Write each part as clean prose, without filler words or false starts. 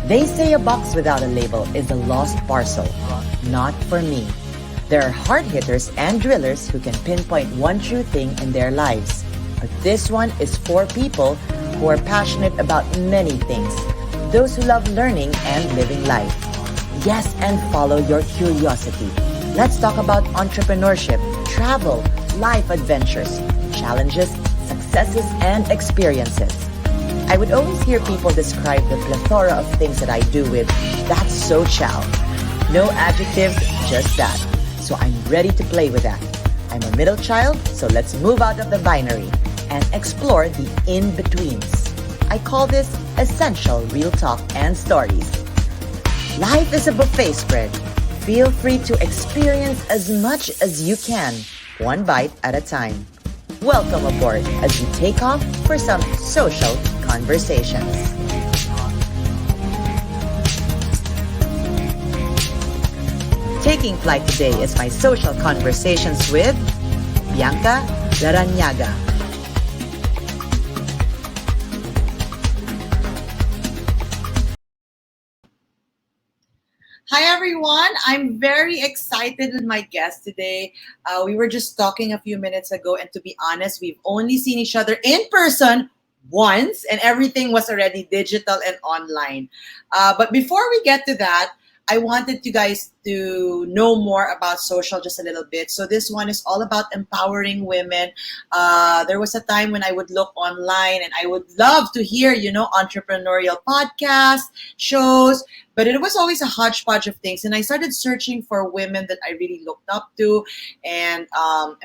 They say a box without a label is a lost parcel. Not for me. There are hard hitters and drillers who can pinpoint one true thing in their lives. But this one is for people who are passionate about many things. Those who love learning and living life. Yes, and follow your curiosity. Let's talk about entrepreneurship, travel, life adventures, challenges, successes, and experiences. I would always hear people describe the plethora of things that I do with "that's SoChal." No adjectives, just that. So I'm ready to play with that. I'm a middle child, so let's move out of the binary and explore the in-betweens. I call this Essential Real Talk and Stories. Life is a buffet spread. Feel free to experience as much as you can, one bite at a time. Welcome aboard as we take off for some social conversations. Taking flight today is my social conversations with Bianca Larranaga. Hi everyone, I'm very excited with my guest today. We were just talking a few minutes ago, and to be honest, we've only seen each other in person once, and everything was already digital and online. But before we get to that, I wanted you guys to know more about SoChal just a little bit. So this one is all about empowering women. There was a time when I would look online and I would love to hear, entrepreneurial podcasts, shows, but it was always a hodgepodge of things. And I started searching for women that I really looked up to and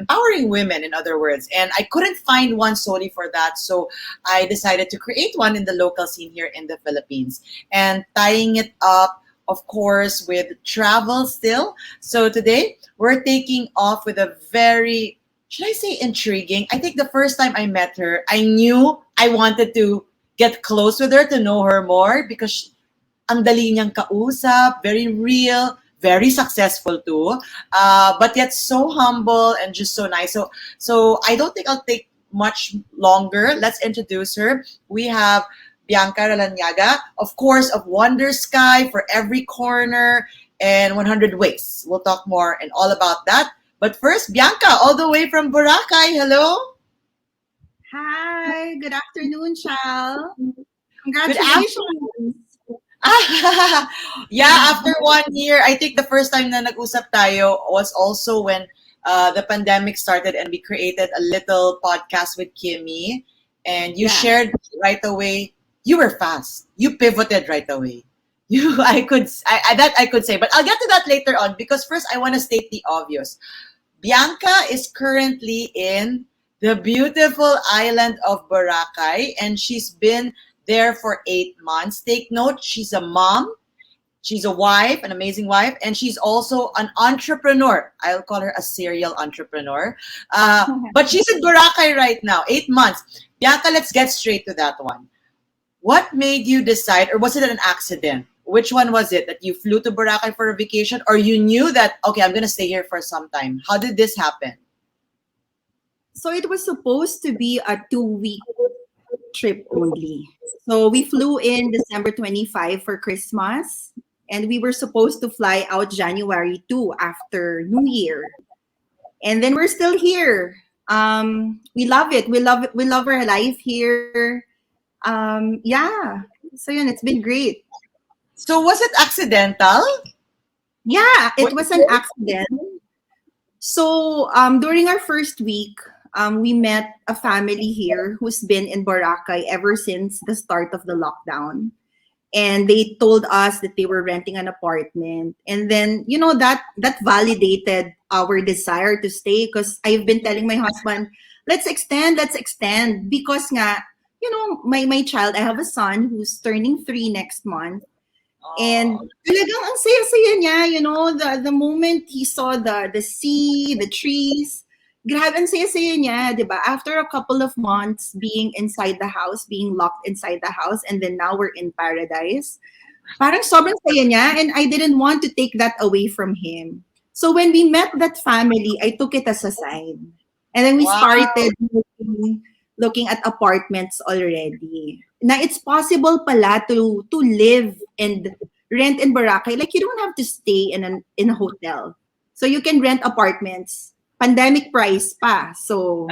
empowering women, in other words. And I couldn't find one solely for that. So I decided to create one in the local scene here in the Philippines and tying it up, of course, with travel still. So today we're taking off with a very, should I say, intriguing. I think the first time I met her, I knew I wanted to get close with her, to know her more, because ang dali niyang kausap, very real, very successful too, but yet so humble and just so nice. So I don't think I'll take much longer. Let's introduce her. We have Bianca Larranaga, of course, of Wanderskye, For Every Corner, and 100 Ways. We'll talk more and all about that. But first, Bianca, all the way from Boracay. Hello. Hi, good afternoon, Chal. Good Congratulations. Yeah, after 1 year, I think the first time na nag-usap tayo was also when the pandemic started and we created a little podcast with Kimmy. And you shared right away. You were fast. You pivoted right away. I could say, but I'll get to that later on, because first I want to state the obvious. Bianca is currently in the beautiful island of Boracay, and she's been there for 8 months. Take note, she's a mom, she's a wife, an amazing wife, and she's also an entrepreneur. I'll call her a serial entrepreneur. But she's in Boracay right now, 8 months. Bianca, let's get straight to that one. What made you decide, or was it an accident? Which one was it? That you flew to Boracay for a vacation, or you knew that, okay, I'm going to stay here for some time? How did this happen? So it was supposed to be a 2-week trip only. So we flew in December 25 for Christmas, and we were supposed to fly out January 2 after New Year. And then we're still here. We love it. We love it. We love our life here. Yeah. So yun, it's been great. So was it accidental? Yeah, it was an accident. So during our first week, we met a family here who's been in Boracay ever since the start of the lockdown. And they told us that they were renting an apartment. And then, that validated our desire to stay, because I've been telling my husband, let's extend. Because nga, my child, I have a son who's turning 3 next month. And talagang ang saya-saya niya, the moment he saw the sea, the trees, grabe ang saya-saya niya, di ba? After a couple of months being inside the house, being locked inside the house, and then now we're in paradise, parang sobrang saya niya, and I didn't want to take that away from him. So when we met that family, I took it as a sign. And then we started looking at apartments already. na it's possible pala to live and rent in Boracay. Like, you don't have to stay in a hotel. So you can rent apartments. Pandemic price pa. So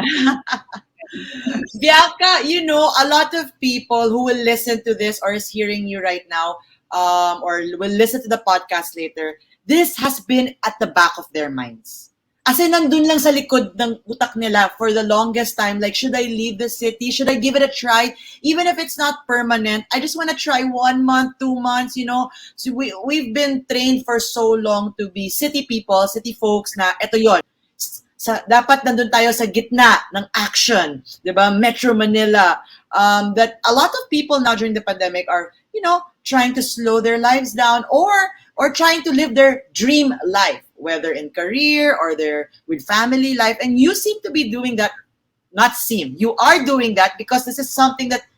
Bianca, a lot of people who will listen to this or is hearing you right now, or will listen to the podcast later, this has been at the back of their minds. As in, nandun lang sa likod ng utak nila for the longest time. Like, should I leave the city? Should I give it a try? Even if it's not permanent, I just want to try 1 month, 2 months. So we've been trained for so long to be city people, city folks na eto yon. Dapat nandun tayo sa gitna ng action, 'di ba? Metro Manila. That a lot of people now during the pandemic are, trying to slow their lives down or trying to live their dream life, whether in career or their with family life. And you seem to be doing that. Not seem. You are doing that because this is something that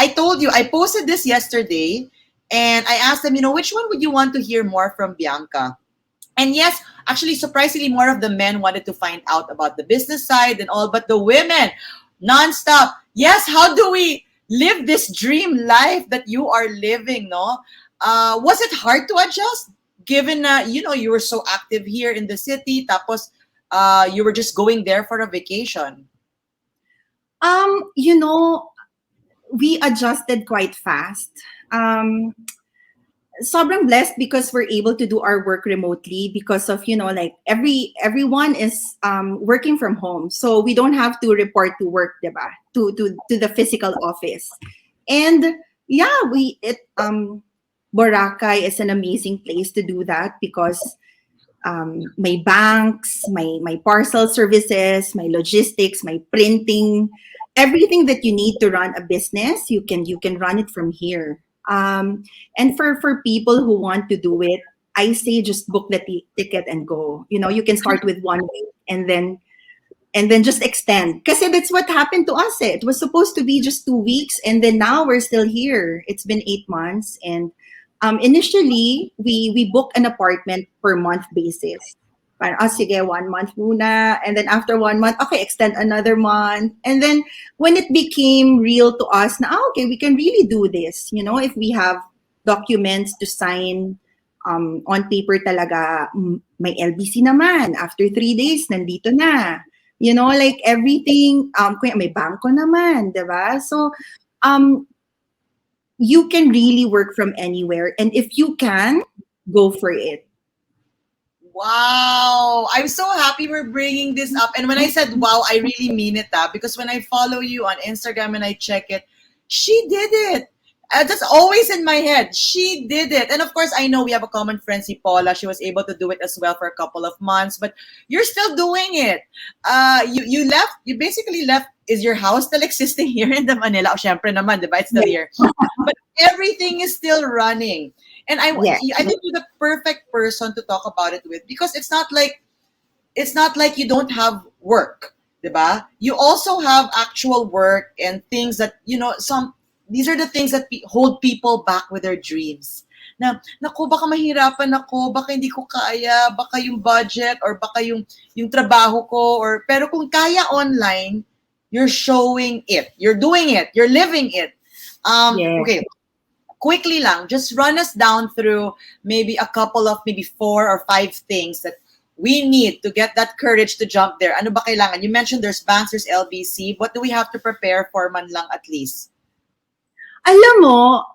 I told you. I posted this yesterday and I asked them, which one would you want to hear more from Bianca? And yes, actually, surprisingly, more of the men wanted to find out about the business side and all, but the women, nonstop. Yes, how do we live this dream life that you are living, no? Was it hard to adjust, given you were so active here in the city, tapos you were just going there for a vacation? you know, we adjusted quite fast. Sobrang blessed because we're able to do our work remotely because of, like everyone is working from home. So we don't have to report to work, diba? To the physical office. And yeah, Boracay is an amazing place to do that because my banks, my parcel services, my logistics, my printing, everything that you need to run a business, you can run it from here. And for people who want to do it, I say just book the ticket and go. You can start with 1 week and then just extend. Because that's what happened to us. It was supposed to be just 2 weeks, and then now we're still here. It's been 8 months, and initially we book an apartment per month basis. Parang, sige, 1 month muna. And then after 1 month, okay, extend another month. And then when it became real to us, na, okay, we can really do this. If we have documents to sign on paper talaga, may LBC naman. After 3 days, nandito na. Like everything, kuya, may bangko naman, diba? So, you can really work from anywhere. And if you can, go for it. Wow. I'm so happy we're bringing this up. And when I said wow, I really mean it, because when I follow you on Instagram and I check it, she did it. That's always in my head. She did it. And of course, I know we have a common friend, si Paula. She was able to do it as well for a couple of months, but you're still doing it. You basically left. Is your house still existing here in the Manila? Oh, syempre naman, diba? It's still here. But everything is still running. And I think you're the perfect person to talk about it with because it's not like you don't have work, diba? You also have actual work and things that these are the things that hold people back with their dreams. Naku, baka mahirapan ako, baka hindi ko kaya, baka yung budget or baka yung trabaho ko pero kung kaya online, you're showing it, you're doing it, you're living it. Okay. Quickly lang, just run us down through maybe a couple of maybe 4 or 5 things that we need to get that courage to jump there. Ano ba kailangan? You mentioned there's banks, there's LBC. What do we have to prepare for man lang at least? Alam mo,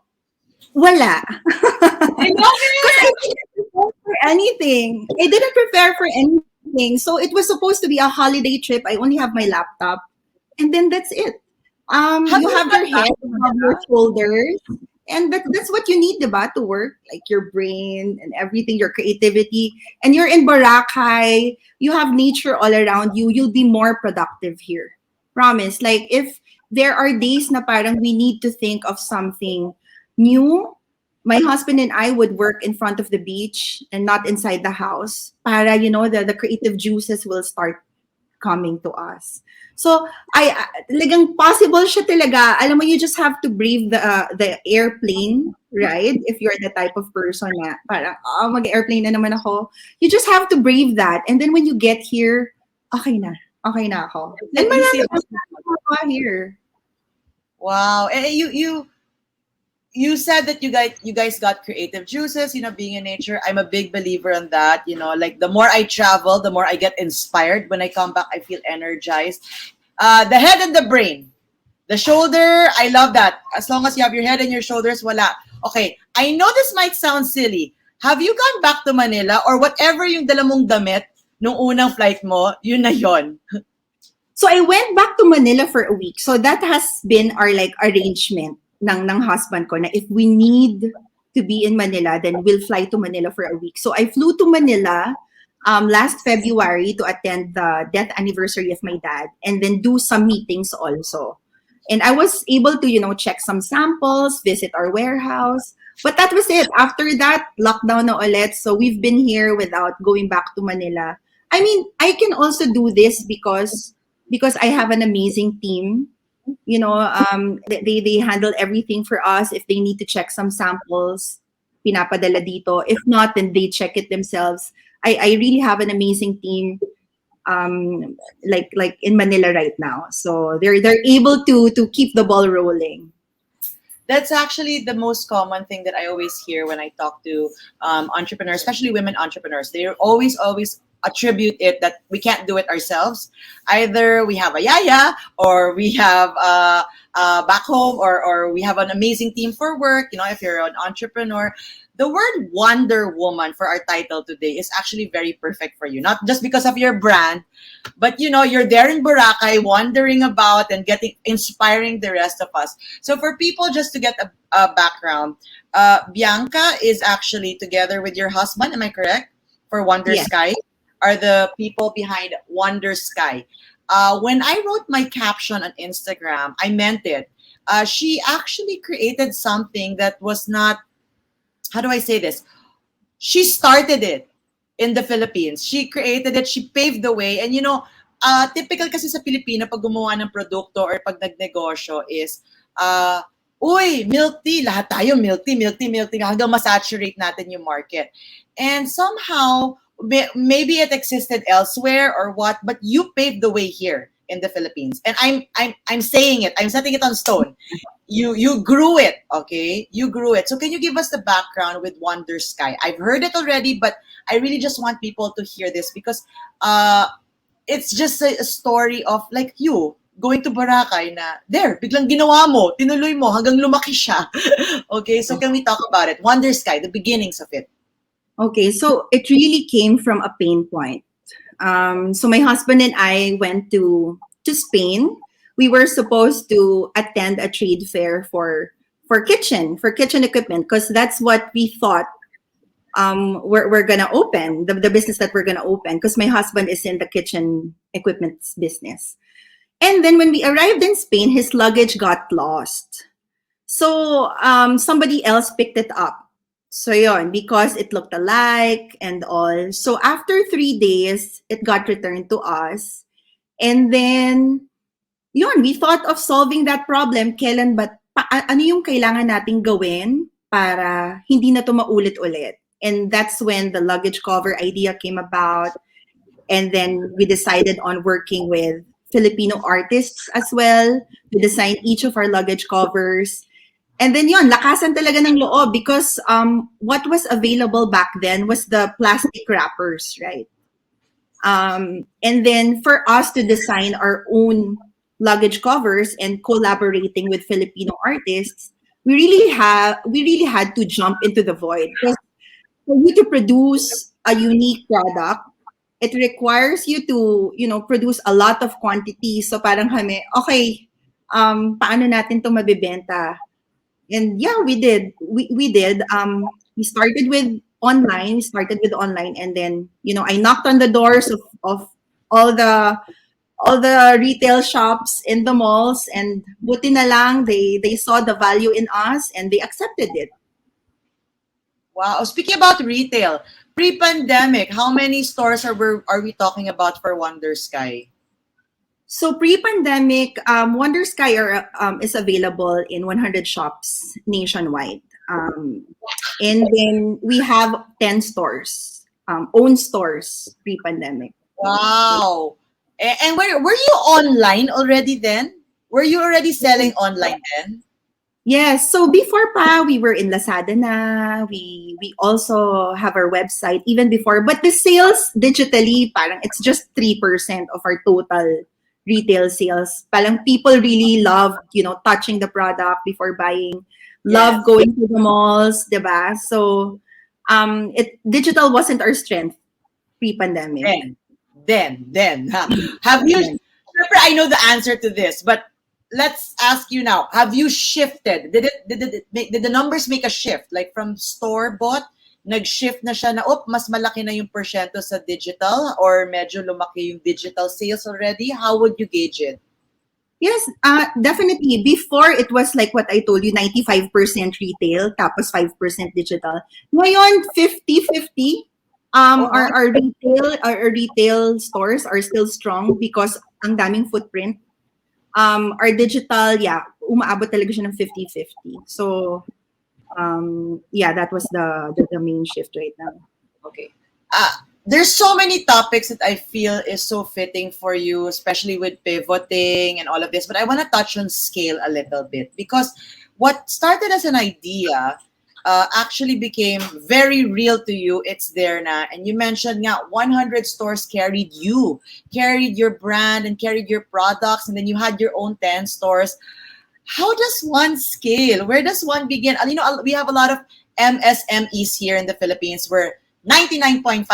wala. I love it! I didn't prepare for anything. I didn't prepare for anything. So it was supposed to be a holiday trip. I only have my laptop. And then that's it. You have your head, you have your shoulders. And that's what you need, diba, to work, like your brain and everything, your creativity. And you're in Boracay, you have nature all around you, you'll be more productive here. Promise. Like, if there are days na parang we need to think of something new, my husband and I would work in front of the beach and not inside the house. Para, the creative juices will start coming to us. So, talagang possible siya talaga. Alam mo, you just have to brave the airplane, right? If you're the type of person na parang, mag-airplane na naman ako. You just have to brave that. And then when you get here, okay na ako. And marami pa here. Wow. And you you said that you guys got creative juices, being in nature. I'm a big believer in that. Like the more I travel, the more I get inspired. When I come back, I feel energized. The head and the brain. The shoulder, I love that. As long as you have your head and your shoulders, wala. Okay, I know this might sound silly. Have you gone back to Manila or whatever yung dala mong damit nung unang flight mo, yun na yun? So I went back to Manila for a week. So that has been our like arrangement ng husband ko na if we need to be in Manila, then we'll fly to Manila for a week. So I flew to Manila last February to attend the death anniversary of my dad and then do some meetings also. And I was able to, check some samples, visit our warehouse. But that was it. After that, lockdown na ulit. So we've been here without going back to Manila. I mean, I can also do this because I have an amazing team. They handle everything for us. If they need to check some samples, pinapadala dito. If not, then they check it themselves. I really have an amazing team, like in Manila right now. So they're able to keep the ball rolling. That's actually the most common thing that I always hear when I talk to entrepreneurs, especially women entrepreneurs. They always attribute it that we can't do it ourselves. Either we have a yaya, or we have back home, or we have an amazing team for work. If you're an entrepreneur, the word Wonder Woman for our title today is actually very perfect for you. Not just because of your brand, but you're there in Boracay, wandering about and inspiring the rest of us. So for people, just to get a background, Bianca is actually together with your husband. Am I correct? For Wanderskye, are the people behind Wanderskye. When I wrote my caption on Instagram, I meant it. She actually created something that was not. How do I say this? She started it in the Philippines. She created it. She paved the way. And typical kasi sa Pilipino, pag gumawa ng produkto or pag nagnegosyo is, uy, milk tea. Lahat tayo milk tea, milk tea, milk tea. Hanggang masaturate natin yung market. And somehow, maybe it existed elsewhere or what, but you paved the way here in the Philippines. And I'm saying it. I'm setting it on stone. You grew it, okay? You grew it. So can you give us the background with Wanderskye? I've heard it already, but I really just want people to hear this because it's just a story of like you going to Boracay na there, biglang ginawa mo, tinuloy mo hanggang lumaki siya. Okay, so can we talk about it? Wanderskye, the beginnings of it. Okay, so it really came from a pain point. So my husband and I went to Spain. We were supposed to attend a trade fair for kitchen equipment because that's what we thought we're gonna open the business that we're gonna open because my husband is in the kitchen equipment business. And then when we arrived in Spain, his luggage got lost. So somebody else picked it up. So yon, because it looked alike and all. So after 3 days, it got returned to us. And then yun, we thought of solving that problem. Kailan ba, ano yung kailangan nating gawin para hindi na to maulit-ulit? And that's when the luggage cover idea came about. And then we decided on working with Filipino artists as well to design each of our luggage covers. And then yun, lakasan talaga ng loob because what was available back then was the plastic wrappers, right? And then for us to design our own luggage covers and collaborating with Filipino artists, we really had to jump into the void. Because for you to produce a unique product, it requires you to, produce a lot of quantity. So parang kami, okay, paano natin to mabibenta? And yeah, we did. We did. We started with online. And then, I knocked on the doors of all the retail shops in the malls, and buti na lang they saw the value in us and they accepted it. Wow. Speaking about retail, pre-pandemic, how many stores are we talking about for Wanderskye? So pre-pandemic, Wanderskye is available in 100 shops nationwide. And then we have 10 stores, own stores pre-pandemic. Wow. And were you online already then? Were you already selling online then? Yes. So before pa, we were in Lazada na. We also have our website even before. But the sales digitally, parang it's just 3% of our total retail sales. Parang people really love, touching the product before buying. Love Yes. going to the malls, diba? So it digital wasn't our strength pre-pandemic. Then, ha. Have you, Yes. remember, I know the answer to this, but let's ask you now, have you shifted? Did the numbers make a shift? Like from store bought, nag-shift na siya na, mas malaki na yung porsyento sa digital or medyo lumaki yung digital sales already? How would you gauge it? Yes, definitely. Before, it was like what I told you, 95% retail, tapos 5% digital. Ngayon, 50-50. Oh, wow. Our retail stores are still strong because ang daming footprint. Our digital, yeah, umaabot talaga siya ng 50-50. So, yeah, that was the main shift right now. Okay. There's so many topics that I feel is so fitting for you, especially with pivoting and all of this. But I want to touch on scale a little bit because what started as an idea actually became very real to you. It's there now. And you mentioned nga 100 stores carried your brand and carried your products. And then you had your own 10 stores. How does one scale? Where does one begin? We have a lot of MSMEs here in the Philippines where 99.5%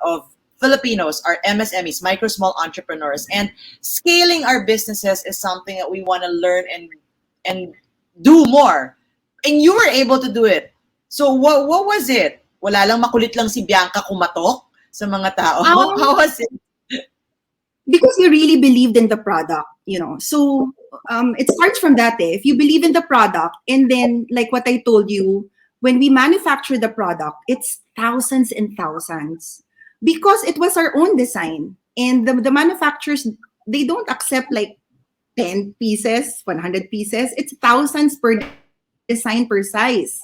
of Filipinos are MSMEs, micro small entrepreneurs. And scaling our businesses is something that we want to learn and do more. And you were able to do it. So what was it? Wala lang, makulit lang si Bianca kumatok sa mga tao. How was it? Because you really believed in the product. So it starts from that. If you believe in the product, and then like what I told you, when we manufacture the product, it's thousands and thousands because it was our own design. And the manufacturers, they don't accept like 10 pieces, 100 pieces. It's thousands per design, per size.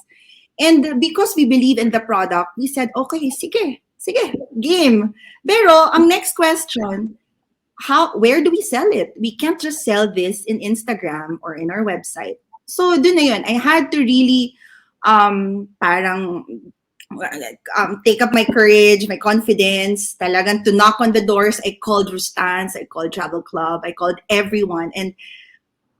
And because we believe in the product, we said, okay, sige, game. Pero ang next question, where do we sell it? We can't just sell this in Instagram or in our website. So dun na yun, I had to really parang take up my courage, my confidence, talagang to knock on the doors. I called Rustans, I called Travel Club, I called everyone, and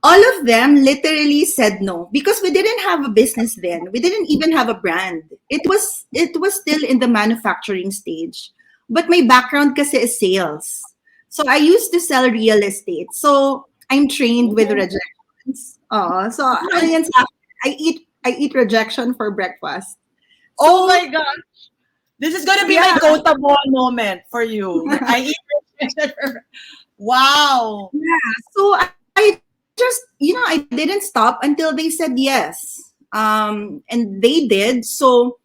all of them literally said no because we didn't have a business then. We didn't even have a brand. It was still in the manufacturing stage. But my background kasi is sales. So I used to sell real estate. So I'm trained with rejections. So ayun sa akin, I eat rejection for breakfast. So, oh my God. This is going to be my Kota Ball moment for you. I eat rejection for... Wow. Yeah. So I just, I didn't stop until they said yes. And they did. So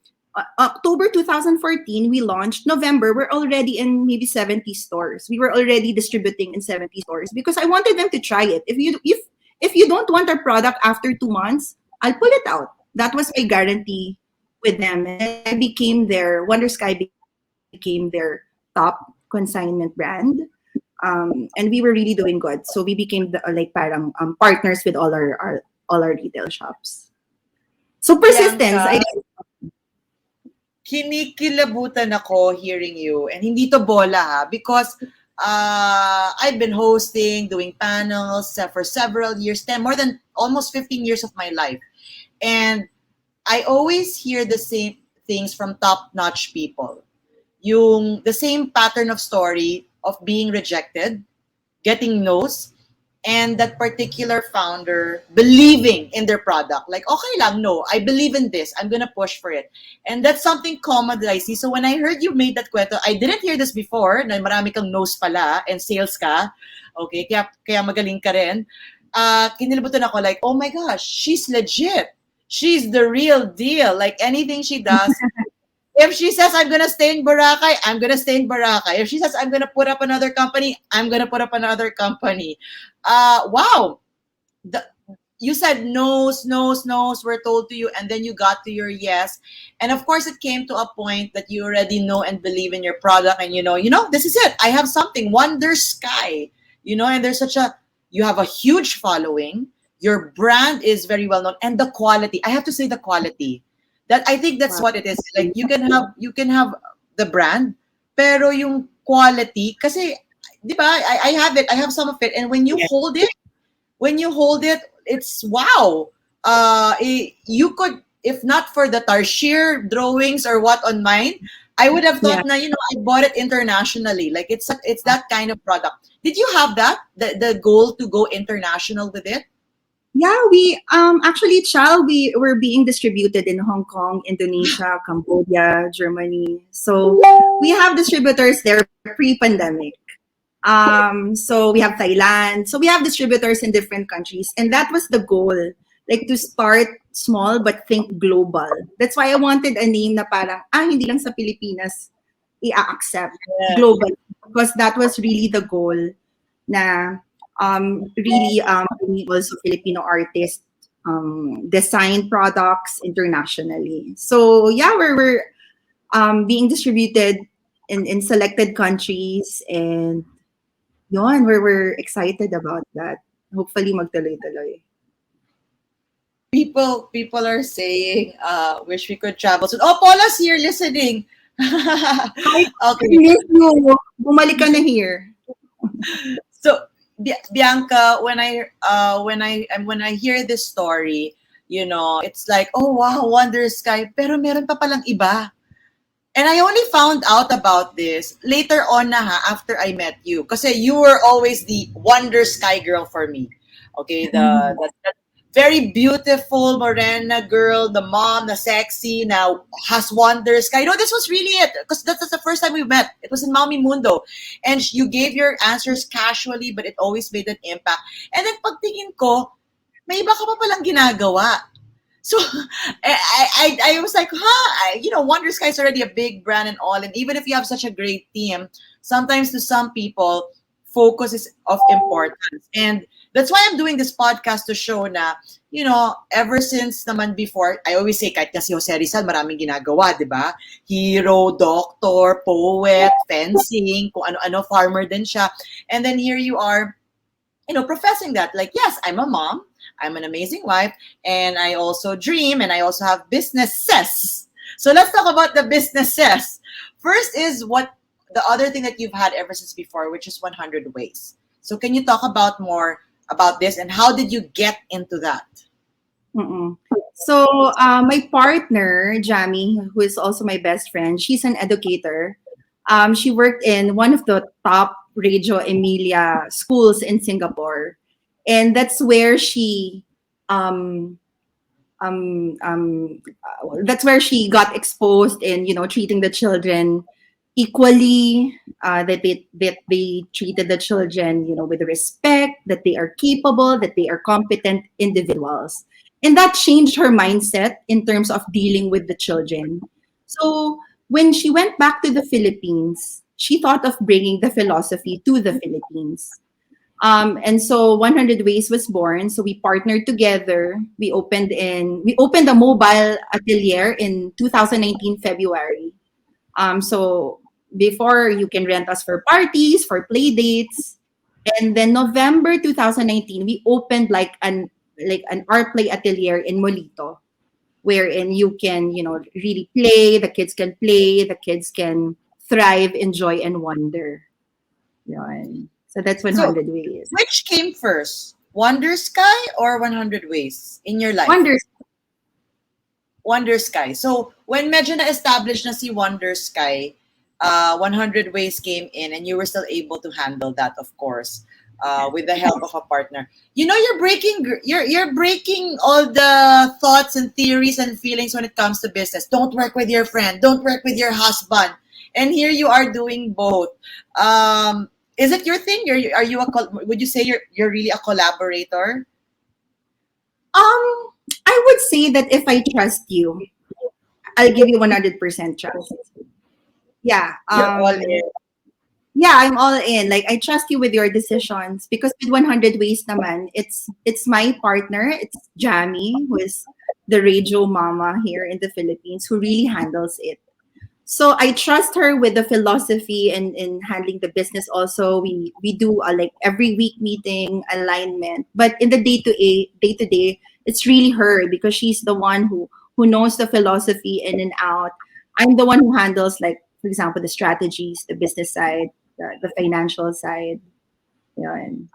October 2014, we launched. November, we're already in maybe 70 stores. We were already distributing in 70 stores because I wanted them to try it. If you don't want our product after 2 months, I'll pull it out. That was my guarantee with them. And Wanderskye became their top consignment brand. And we were really doing good. So we became parang partners with all our retail shops. So persistence. Kinikilabutan ako hearing you. And hindi to bola ha, because I've been hosting, doing panels for several years, more than almost 15 years of my life. And I always hear the same things from top-notch people. The same pattern of story of being rejected, getting no's, and that particular founder believing in their product. Like, okay lang, no, I believe in this. I'm gonna push for it. And that's something common that I see. So when I heard you made that kwento, I didn't hear this before, na marami kang no's pala and sales ka. Okay, kaya magaling ka rin. Kinilabutan ako like, oh my gosh, she's legit. She's the real deal. Like anything she does, if she says, I'm going to stay in Boracay, I'm going to stay in Boracay. If she says, I'm going to put up another company, I'm going to put up another company. Wow. You said no's were told to you, and then you got to your yes. And of course, it came to a point that you already know and believe in your product. And this is it. I have something, Wanderskye, and there's you have a huge following. Your brand is very well known, and the quality. I have to say the quality. That I think that's Wow. what it is. Like you can have the brand, pero yung quality, kasi, di ba? I have it. I have some of it, and when you hold it, it's wow. You could, if not for the tarsier drawings or what on mine, I would have Yeah. thought na, I bought it internationally. Like it's that kind of product. Did you have that? The goal to go international with it? Yeah, we actually Chal, we were being distributed in Hong Kong, Indonesia, Cambodia, Germany. So we have distributors there pre-pandemic. So we have Thailand. So we have distributors in different countries, and that was the goal, like to start small but think global. That's why I wanted a name na parang hindi lang sa Pilipinas i-accept Yeah. global, because that was really the goal na really we also Filipino artists design products internationally. So yeah, we're being distributed in selected countries, and yon, we're excited about that. Hopefully magtuloy-tuloy. People are saying, wish we could travel soon. Oh, Paula's here listening. Hi, Okay. miss you. Bumalik ka na here. So, Bianca, when I hear this story, it's like, oh wow, Wanderskye, pero meron pa palang iba. And I only found out about this later on na after I met you. Kasi you were always the Wanderskye girl for me. Okay, the very beautiful morena girl, the mom, the sexy, now has Wanderskye. This was really it. Because that's the first time we met. It was in Mami Mundo. And you gave your answers casually, but it always made an impact. And then pagtingin ko, may iba ka pa palang ginagawa. So I was like, Wanderskye is already a big brand and all. And even if you have such a great team, sometimes to some people, focus is of importance. And that's why I'm doing this podcast to show na, ever since naman before, I always say, kahit na si Jose Rizal, maraming ginagawa, di ba? Hero, doctor, poet, fencing, kung ano-ano, farmer din siya. And then here you are, professing that, like, yes, I'm a mom, I'm an amazing wife, and I also dream, and I also have businesses. So let's talk about the businesses. First is what the other thing that you've had ever since before, which is 100 Ways. So can you talk about more about this, and how did you get into that? Mm-mm. So my partner, Jamie, who is also my best friend, she's an educator. She worked in one of the top Radio Emilia schools in Singapore, and that's where um, that's where she got exposed in treating the children equally, that they treated the children with respect, that they are capable, that they are competent individuals, and that changed her mindset in terms of dealing with the children. So when she went back to the Philippines, she thought of bringing the philosophy to the Philippines. And so 100 Ways was born. So we partnered together. We opened a mobile atelier in 2019 February. So before, you can rent us for parties, for play dates, and then November 2019 we opened like an art play atelier in Molito, wherein you can really play. The kids can play. The kids can thrive, enjoy, and wonder. Yun. So that's So 100 Ways. which came first, Wanderskye or 100 Ways in your life? Wonders. Wanderskye. So when medyo na-establish na si Wanderskye, 100 Ways came in, and you were still able to handle that, of course, with the help of a partner. You're breaking all the thoughts and theories and feelings when it comes to business. Don't work with your friend. Don't work with your husband. And here you are doing both. Is it your thing? Would you say you're really a collaborator? I would say that if I trust you, I'll give you 100% trust. Yeah. You're all in. Yeah, I'm all in. Like, I trust you with your decisions, because with 100 Ways naman, it's my partner. It's Jamie, who is the radio mama here in the Philippines, who really handles it. So I trust her with the philosophy and in handling the business. Also, we do a like every week meeting alignment. But in the day to day, it's really her because she's the one who knows the philosophy in and out. I'm the one who handles, like, for example, the strategies, the business side, the financial side. Yeah, and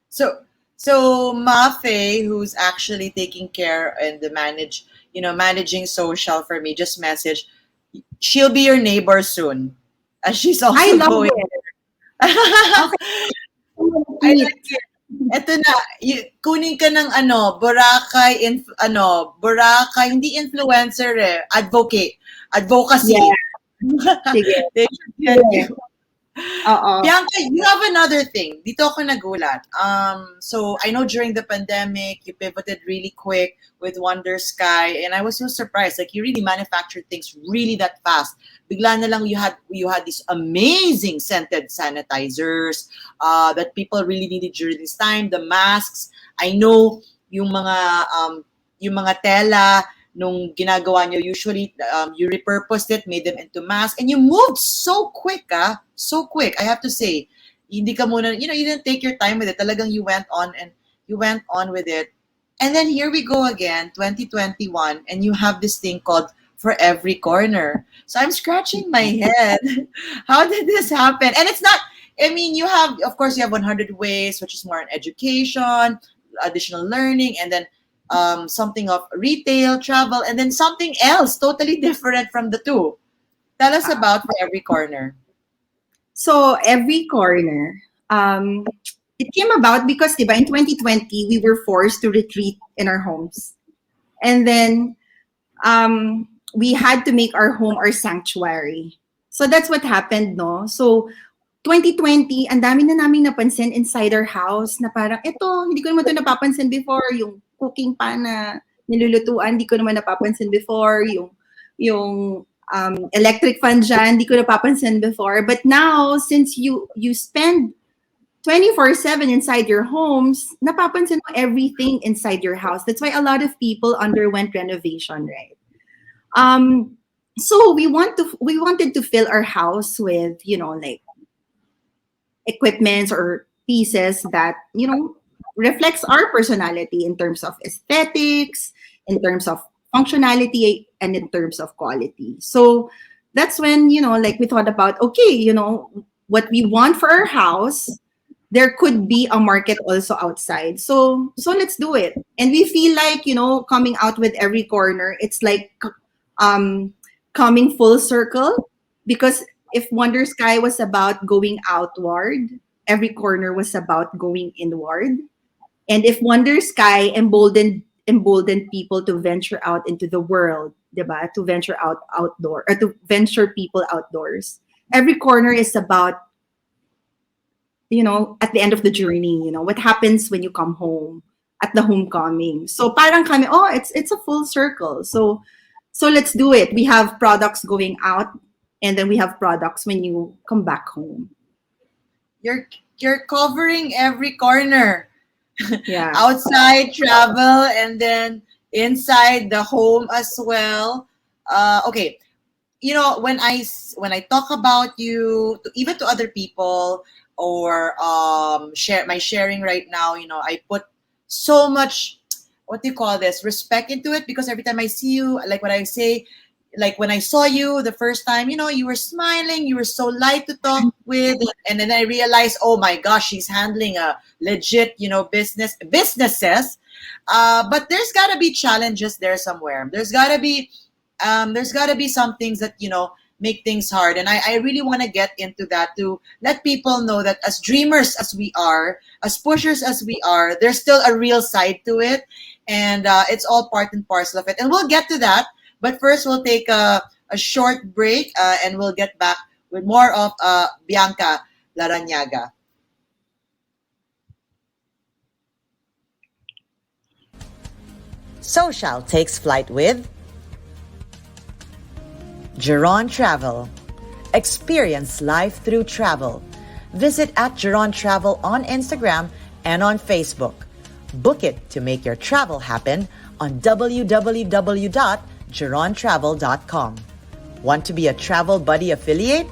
So so Mafe, who's actually taking care and the managing social for me, just message. She'll be your neighbor soon. As she's I also love going. it. I Okay, like it. Eto na, kunin ka ng Boracay, Boracay, hindi influencer advocacy. yeah, sige. They should get Sige. you. Oo. Bianca, you have another thing. Dito ako nagulat. So I know during the pandemic, you pivoted really quick with Wanderskye, and I was so surprised. Like you really manufactured things really that fast. Bigla na lang you had these amazing scented sanitizers that people really needed during this time. The masks. I know yung mga tela nung ginagawa nyo, usually you repurposed it, made them into masks, and you moved so quick, so quick, I have to say. Hindi ka muna, you didn't take your time with it. Talagang you went on with it. And then here we go again, 2021, and you have this thing called For Every Corner. So I'm scratching my head. How did this happen? And it's not, I mean, of course, you have 100 Ways, which is more on education, additional learning, and then something of retail, travel, and then something else totally different from the two. Tell us about For Every Corner. So every corner, it came about because, diba, in 2020, we were forced to retreat in our homes. And then we had to make our home our sanctuary. So that's what happened, no? So 2020, ang dami na naming napansin inside our house na parang, eto, hindi ko naman ito napapansin before. Yung cooking pan na nilulutuan, hindi ko naman napapansin before. Yung electric fan dyan, hindi ko napapansin before. But now, since you spend 24/7 inside your homes, napapansin mo everything inside your house. That's why a lot of people underwent renovation, right? So we wanted to fill our house with, like equipments or pieces that, reflects our personality in terms of aesthetics, in terms of functionality, and in terms of quality. So that's when, like we thought about, okay, what we want for our house, there could be a market also outside. So let's do it. And we feel like, coming out with Every Corner, it's like coming full circle, because if Wanderskye was about going outward, Every Corner was about going inward. And if Wanderskye emboldened people to venture out into the world, diba? To venture outdoor, or to venture people outdoors. Every Corner is about, at the end of the journey, what happens when you come home at the homecoming. So parang kami, it's a full circle. So let's do it. We have products going out, and then we have products when you come back home. You're covering every corner. Yeah. Outside, travel, and then inside the home as well. Okay, when I talk about you, even to other people, or sharing right now, I put so much, what do you call this, respect into it, because every time I see you, like what I say, like when I saw you the first time, you were smiling, you were so light to talk with, and then I realized, oh my gosh, she's handling a legit, businesses. But there's got to be challenges there somewhere. There's got to be some things that make things hard, and I really want to get into that to let people know that as dreamers as we are, as pushers as we are, there's still a real side to it, and it's all part and parcel of it. And we'll get to that. But first, we'll take a short break, and we'll get back with more of Bianca Larranaga. SoChal takes flight with Geron Travel. Experience life through travel. Visit at Geron Travel on Instagram and on Facebook. Book it to make your travel happen on www.gerontravel.com. Want to be a Travel Buddy affiliate?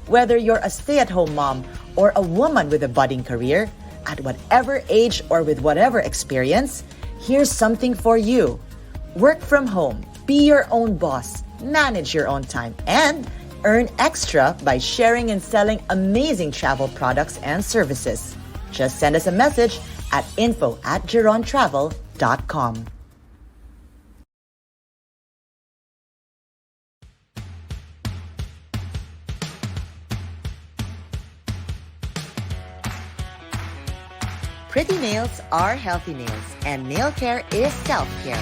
Whether you're a stay-at-home mom or a woman with a budding career, at whatever age or with whatever experience, here's something for you. Work from home, be your own boss, manage your own time, and earn extra by sharing and selling amazing travel products and services. Just send us a message at info@gerontravel.com. Pretty nails are healthy nails, and nail care is self-care.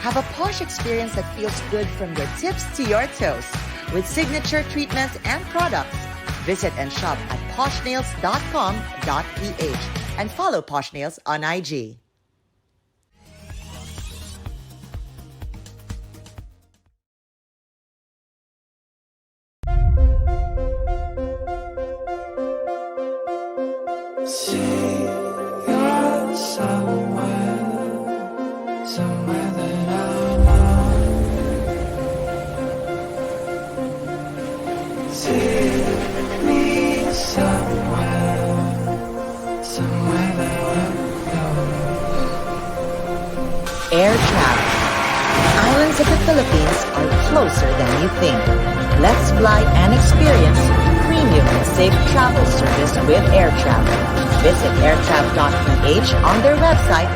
Have a posh experience that feels good from your tips to your toes with signature treatments and products. Visit and shop at poshnails.com.ph and follow Posh Nails on IG. Air travel. Islands of the Philippines are closer than you think. Let's fly and experience premium and safe travel service with Air Travel. Visit airtravel.ph on their website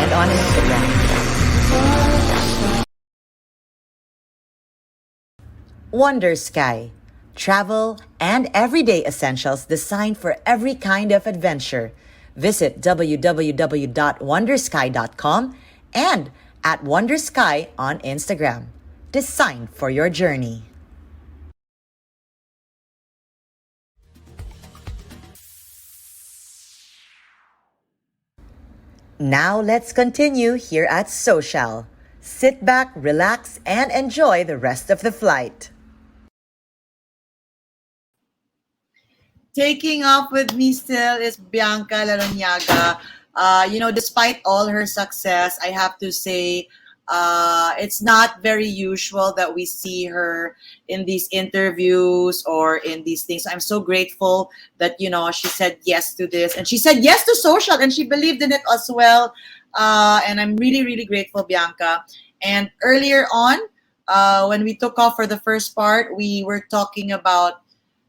and on Instagram. Wanderskye. Travel and everyday essentials designed for every kind of adventure. Visit www.wanderskye.com and at Wanderskye on Instagram. Designed for your journey. Now let's continue here at SoChal. Sit back, relax, and enjoy the rest of the flight. Taking off with me still is Bianca Larranaga. Despite all her success, I have to say it's not very usual that we see her in these interviews or in these things. I'm so grateful that, she said yes to this. And she said yes to SoChal, and she believed in it as well. And I'm really, really grateful, Bianca. And earlier on, when we took off for the first part, we were talking about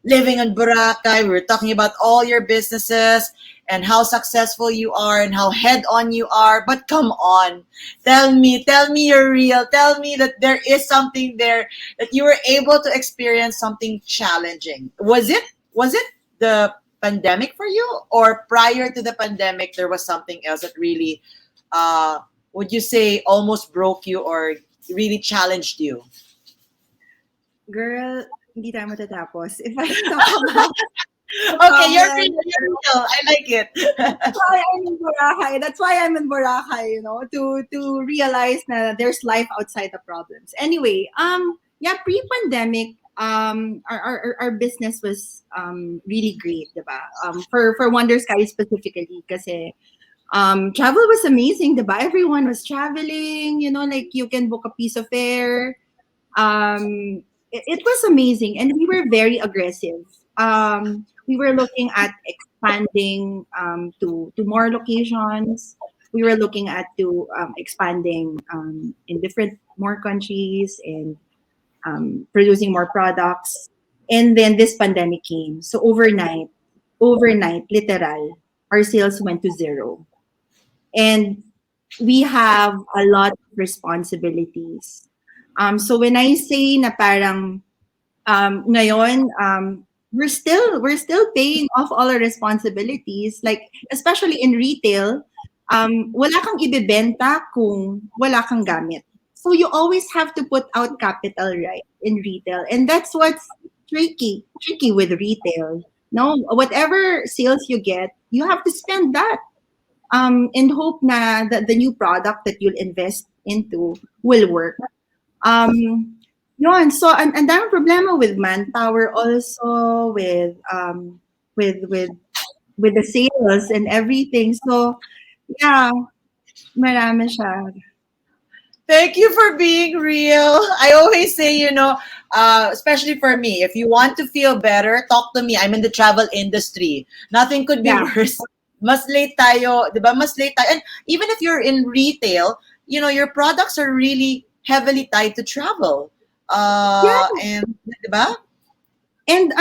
living in Boracay. We were talking about all your businesses and how successful you are and how head on you are. But come on, tell me you're real. Tell me that there is something there, that you were able to experience something challenging. Was it the pandemic for you, or prior to the pandemic there was something else that really, would you say, almost broke you or really challenged you? Girl, hindi tayo matatapos. If I talk about Okay, you're real. I like it. why I'm in Boracay. That's why I'm in Boracay, to realize that there's life outside the problems. Anyway, pre-pandemic, our business was really great, diba? For Wanderskye specifically, kasi travel was amazing, diba? Everyone was traveling, like you can book a piece of fare. It was amazing, and we were very aggressive. We were looking at expanding to more locations. We were looking at to expanding in different more countries and producing more products. And then this pandemic came. So overnight, literal, our sales went to zero. And we have a lot of responsibilities. So when I say na parang ngayon, we're still paying off all our responsibilities. Like especially in retail, wala kang ibebenta kung wala kang gamit. So you always have to put out capital, right, in retail, and that's what's tricky with retail. No, whatever sales you get, you have to spend that and hope na the new product that you'll invest into will work. Yun, so ang daming problema with manpower also, with the sales and everything. So yeah, marami siya. Thank you for being real. I always say, especially for me, if you want to feel better, talk to me. I'm in the travel industry. Nothing could be Yeah. worse. Mas late tayo, di ba? Mas late tayo. And even if you're in retail, your products are really heavily tied to travel. Yeah. And, di ba? And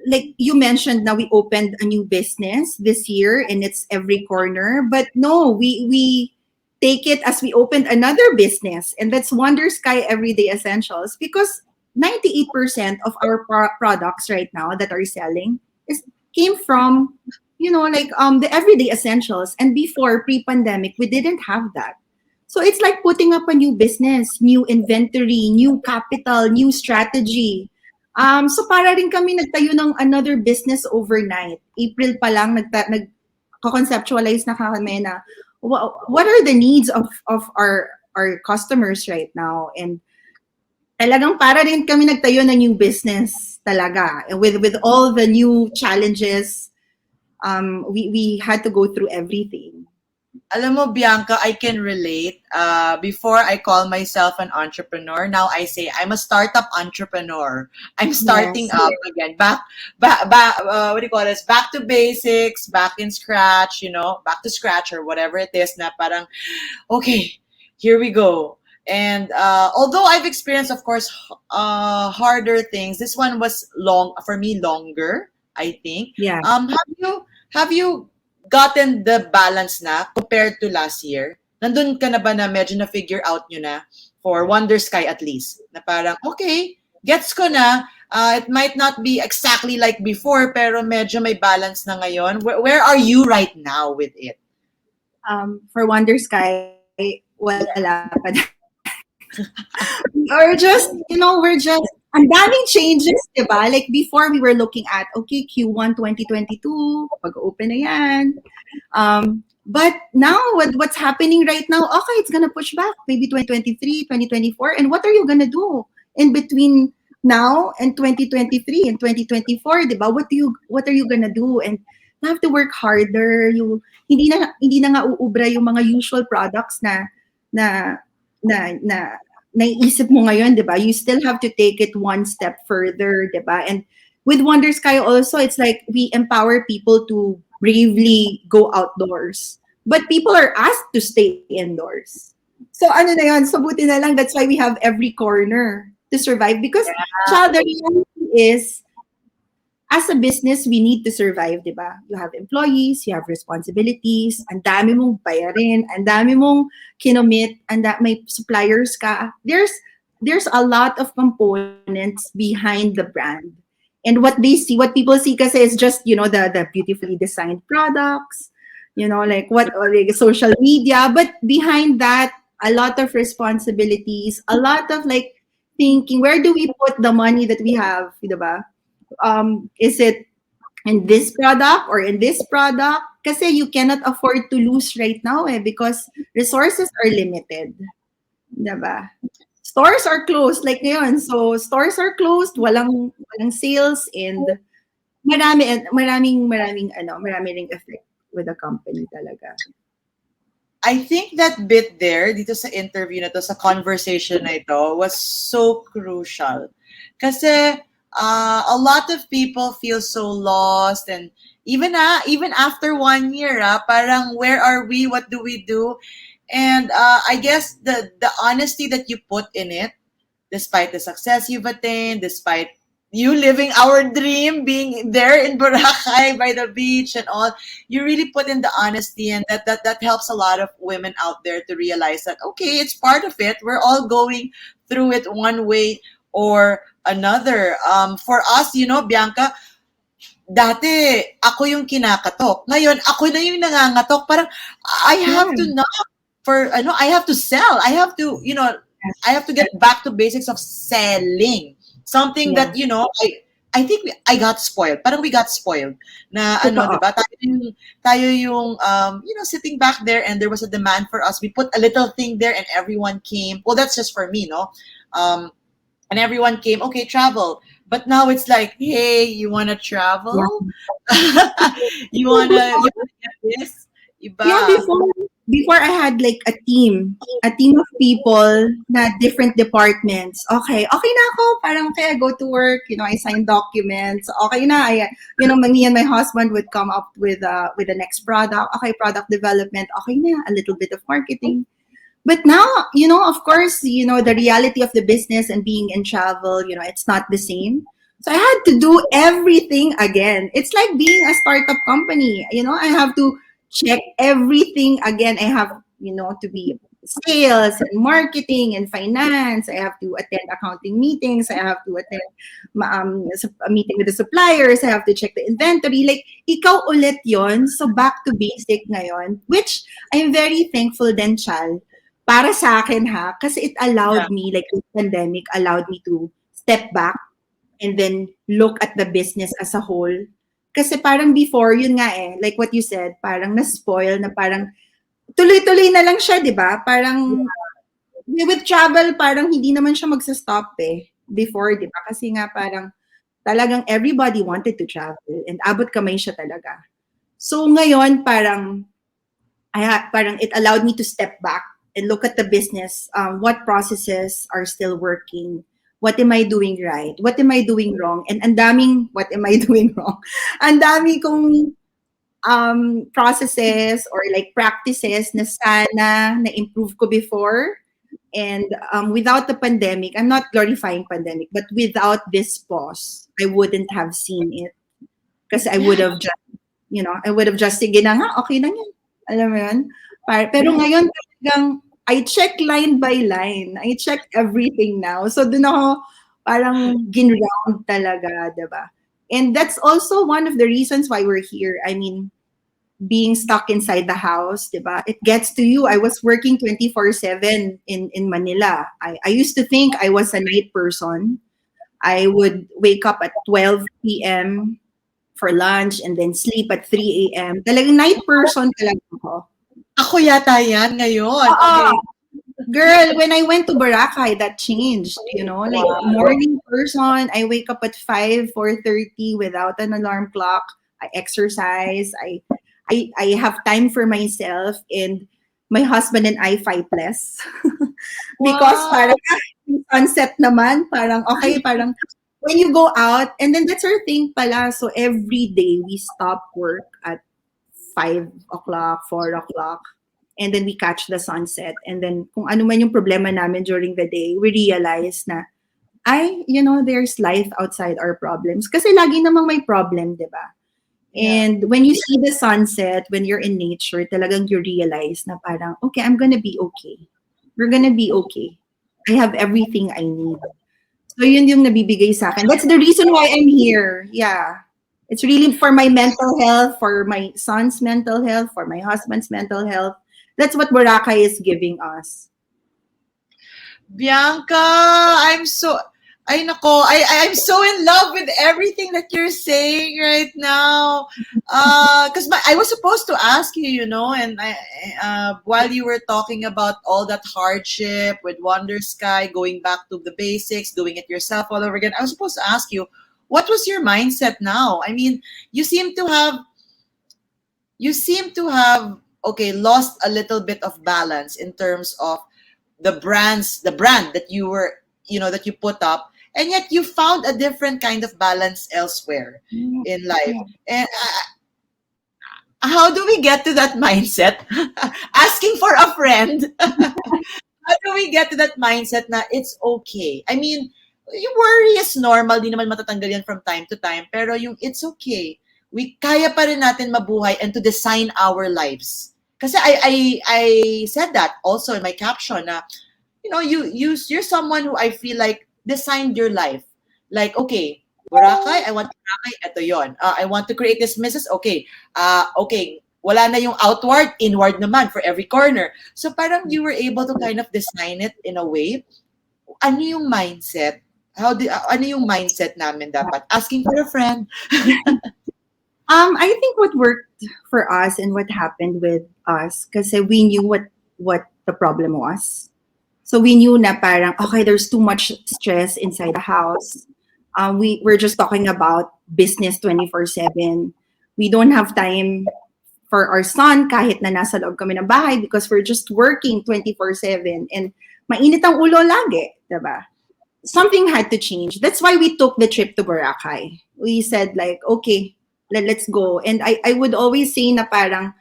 like you mentioned, now we opened a new business this year and it's every corner. But no, we take it as we opened another business, and that's Wanderskye Everyday Essentials, because 98% of our products right now that are selling is came from the everyday essentials. And before, pre-pandemic, we didn't have that. So it's like putting up a new business, new inventory, new capital, new strategy. So para rin kami nagtayo ng another business overnight. April pa lang conceptualize na kami na what are the needs of our customers right now. And talagang para rin kami nagtayo ng new business talaga. With all the new challenges, we had to go through everything. Alam mo, Bianca, I can relate. Before I call myself an entrepreneur, now I say I'm a startup entrepreneur. I'm starting Yes. up again, what do you call this? Back to basics, back in scratch, back to scratch or whatever it is. Na parang, okay, here we go. And although I've experienced, of course, harder things, this one was for me longer, I think. Yeah. Have you gotten the balance na compared to last year? Nandun ka na ba na medyo na-figure out nyo na for Wanderskye at least? Na parang, okay, gets ko na. It might not be exactly like before, pero medyo may balance na ngayon. Where are you right now with it? For Wanderskye, wala pa. we're just ang daming changes, diba? Like before, we were looking at, okay, Q1 2022, pag-open na yan. But now, what's happening right now, okay, it's gonna push back, maybe 2023, 2024. And what are you gonna do in between now and 2023 and 2024, diba? What are you gonna do? And you have to work harder. Hindi na nga uubra yung mga usual products na naiisip mo ngayon, di ba? You still have to take it one step further, di ba? And with Wanderskye also, it's like we empower people to bravely go outdoors. But people are asked to stay indoors. So ano na yun? So buti na lang, that's why we have every corner to survive. Because, child, the reality is, as a business, we need to survive, di ba? You have employees, you have responsibilities, ang dami mong bayarin, ang dami mong kinomit, may suppliers ka. There's a lot of components behind the brand. And what people see kasi is just, the beautifully designed products, like social media. But behind that, a lot of responsibilities, a lot of thinking, where do we put the money that we have, di ba? Is it in this product or in this product? Kasi you cannot afford to lose right now because resources are limited. Diba? Stores are closed like ngayon. So stores are closed, walang sales, and maraming ring effect with the company talaga. I think that bit there, dito sa interview na to, sa conversation na ito, was so crucial. Kasi a lot of people feel so lost, and even after 1 year, parang where are we? What do we do? And I guess the honesty that you put in it, despite the success you've attained, despite you living our dream, being there in Boracay by the beach and all, you really put in the honesty, and that helps a lot of women out there to realize that, okay, it's part of it. We're all going through it one way or another. For us, Bianca, dati ako yung kinakatok. Ngayon, ako na yung nangangatok. Parang I have to I have to sell. I have to, I have to get back to basics of selling. Something that, I think I got spoiled. Parang we got spoiled. Na diba? Tayo yung sitting back there, and there was a demand for us. We put a little thing there and everyone came. Well, that's just for me, no? And everyone came, okay, travel. But now it's like, hey, you want to travel? Yeah. you wanna get this? Iba. Yeah, before I had like a team of people na different departments. Okay na ako. Parang okay, I go to work, I sign documents. Okay na, me and my husband would come up with the next product. Okay, product development. Okay na, a little bit of marketing. But now, of course, the reality of the business and being in travel, it's not the same. So I had to do everything again. It's like being a startup company. I have to check everything again. I have, to be sales and marketing and finance. I have to attend accounting meetings. I have to attend a meeting with the suppliers. I have to check the inventory. Like, ikaw ulit yon. So back to basic ngayon, which I'm very thankful din, Chal. Para sa akin ha, kasi it allowed me, like the pandemic allowed me to step back and then look at the business as a whole. Kasi parang before, yun nga like what you said, parang na-spoil na parang tuloy-tuloy na lang siya, di ba? Parang with travel, parang hindi naman siya magsa-stop before, di ba? Kasi nga parang talagang everybody wanted to travel and abot kamay siya talaga. So ngayon, parang it allowed me to step back and look at the business, what processes are still working, what am I doing right, what am I doing wrong, and ang daming what am I doing wrong. Ang dami kong processes or like practices na sana na-improve ko before. And without the pandemic, I'm not glorifying pandemic, but without this pause, I wouldn't have seen it. Kasi I would have just, sige na nga, okay na yan. Alam mo yun? Pero ngayon talagang, I check line by line. I check everything now. So dun ako parang gin-round talaga, diba? And that's also one of the reasons why we're here. I mean, being stuck inside the house, diba? It gets to you. I was working 24/7 in Manila. I used to think I was a night person. I would wake up at 12 p.m. for lunch and then sleep at 3 a.m. Talagang night person talaga ako. Ako yata yan ngayon. Okay. Girl, when I went to Boracay, that changed, like morning person, I wake up at 4:30 without an alarm clock. I exercise. I have time for myself, and my husband and I fight less. Because parang sunset naman, parang okay, parang when you go out, and then that's our thing pala. So every day we stop work at 5 o'clock, 4 o'clock, and then we catch the sunset. And then kung ano man yung problema namin during the day, we realize na, there's life outside our problems. Kasi lagi namang may problem, di ba? And when you see the sunset, when you're in nature, talagang you realize na parang, okay, I'm gonna be okay. We're gonna be okay. I have everything I need. So yun yung nabibigay sa akin. That's the reason why I'm here. Yeah. It's really for my mental health, for my son's mental health, for my husband's mental health. That's what Boracay is giving us. Bianca, I'm so in love with everything that you're saying right now. Because I was supposed to ask you, and while you were talking about all that hardship with Wanderskye, going back to the basics, doing it yourself all over again, I was supposed to ask you, what was your mindset now? I mean, you seem to have lost a little bit of balance in terms of the brand that you were, that you put up, and yet you found a different kind of balance elsewhere in life. And how do we get to that mindset? Asking for a friend. How do we get to that mindset na it's okay? I mean, yung worry is normal, di naman matatanggal yan from time to time, pero yung it's okay. We kaya pa rin natin mabuhay and to design our lives. Kasi I said that also in my caption na, you're someone who I feel like designed your life. Like, okay, Boracay, I want Boracay, ito yon. I want to create this business, okay. Okay, wala na yung outward, inward naman for every corner. So parang you were able to kind of design it in a way. Ano yung mindset? Ano yung mindset namin dapat? Asking for a friend. I think what worked for us and what happened with us, kasi we knew what the problem was. So we knew na parang, okay, there's too much stress inside the house. We're just talking about business 24/7. We don't have time for our son kahit na nasa loob kami ng bahay because we're just working 24/7 and mainit ang ulo lagi, diba? Something had to change. That's why we took the trip to Boracay. We said like, okay, let's go. And I would always say na parang,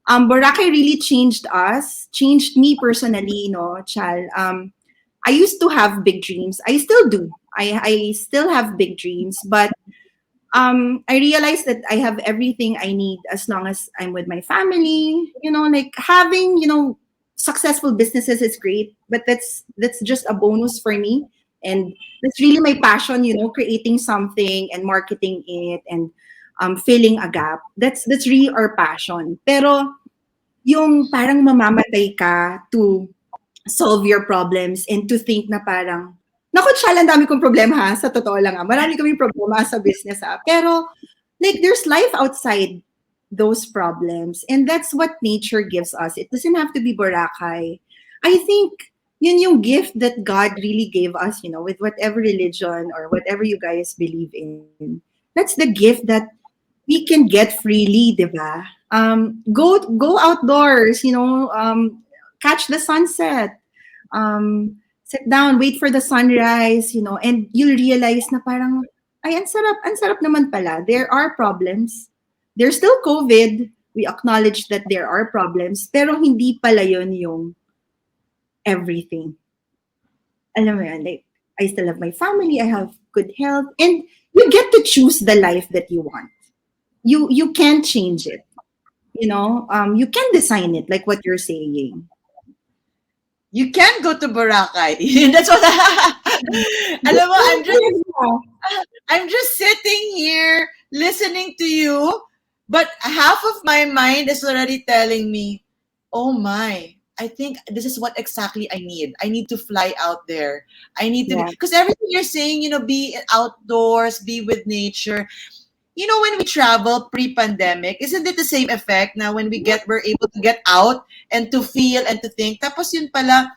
Boracay really changed us, changed me personally, Chal. I used to have big dreams. I still do. I still have big dreams, but I realized that I have everything I need as long as I'm with my family. Like having, successful businesses is great, but that's just a bonus for me. And that's really my passion, creating something and marketing it and filling a gap. That's really our passion. Pero yung parang mamamatay ka to solve your problems and to think na parang, naku, Chal, ang dami kong problema ha, sa totoo lang ha. Marami kaming problema sa business ha. Pero, like, there's life outside those problems. And that's what nature gives us. It doesn't have to be Boracay. I think yun yung gift that God really gave us, with whatever religion or whatever you guys believe in. That's the gift that we can get freely, diba? Go outdoors, catch the sunset. Sit down, wait for the sunrise, and you'll realize na parang, ay, ang sarap naman pala. There are problems. There's still COVID. We acknowledge that there are problems, pero hindi pala yun yung everything. Alam mo yan, like, I still have my family, I have good health, and you get to choose the life that you want. You can't change it. You can design it, like what you're saying. You can go to Boracay. That's what alam mo, I'm just sitting here listening to you, but half of my mind is already telling me, oh my, I think this is what exactly I need. I need to fly out there. I need to, because everything you're saying, be outdoors, be with nature. When we travel pre-pandemic, isn't it the same effect now when we're able to get out and to feel and to think? Tapos yun pala,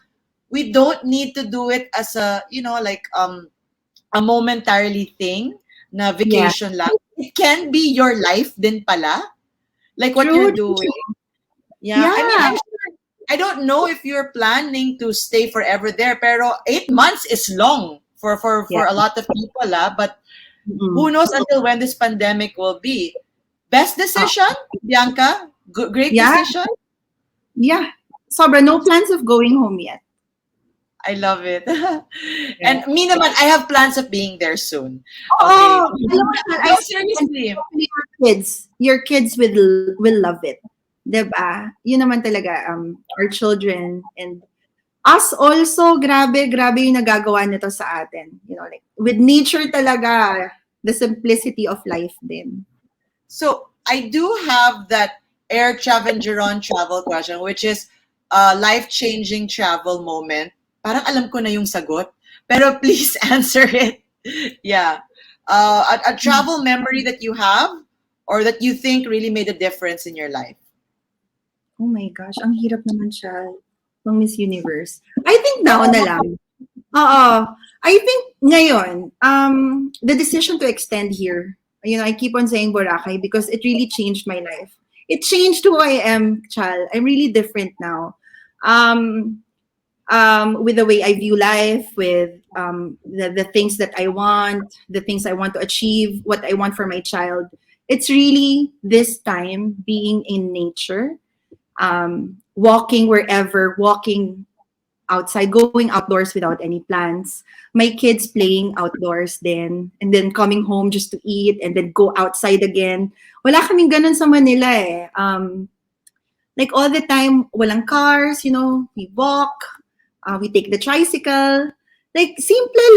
we don't need to do it as a, a momentarily thing na vacation lang. It can be your life din pala. Like what you're doing. Yeah. I mean, I'm sure, I don't know if you're planning to stay forever there, pero 8 months is long for a lot of people, but who knows until when this pandemic will be. Best decision, Bianca? Great decision? Yeah. Sobra, no plans of going home yet. I love it. And me naman, I have plans of being there soon. Okay. No, seriously. Your kids will love it. Diba? Yun naman talaga, our children and us also, grabe yung nagagawa nito sa atin. Like, with nature talaga, the simplicity of life din. So, I do have that Air Chavengeron travel question, which is a life-changing travel moment. Parang alam ko na yung sagot, pero please answer it. Yeah. A travel memory that you have or that you think really made a difference in your life. Oh my gosh, ang hirap naman siya. Ng Miss Universe. I think now na lang. I think ngayon, the decision to extend here, I keep on saying Boracay because it really changed my life. It changed who I am, Chal. I'm really different now. With the way I view life, with the things that I want, the things I want to achieve, what I want for my child. It's really this time being in nature. Walking wherever, walking outside, going outdoors without any plans. My kids playing outdoors then, and then coming home just to eat and then go outside again. Wala kaming ganun sa Manila eh. Like all the time, walang cars, we walk, we take the tricycle. Like simple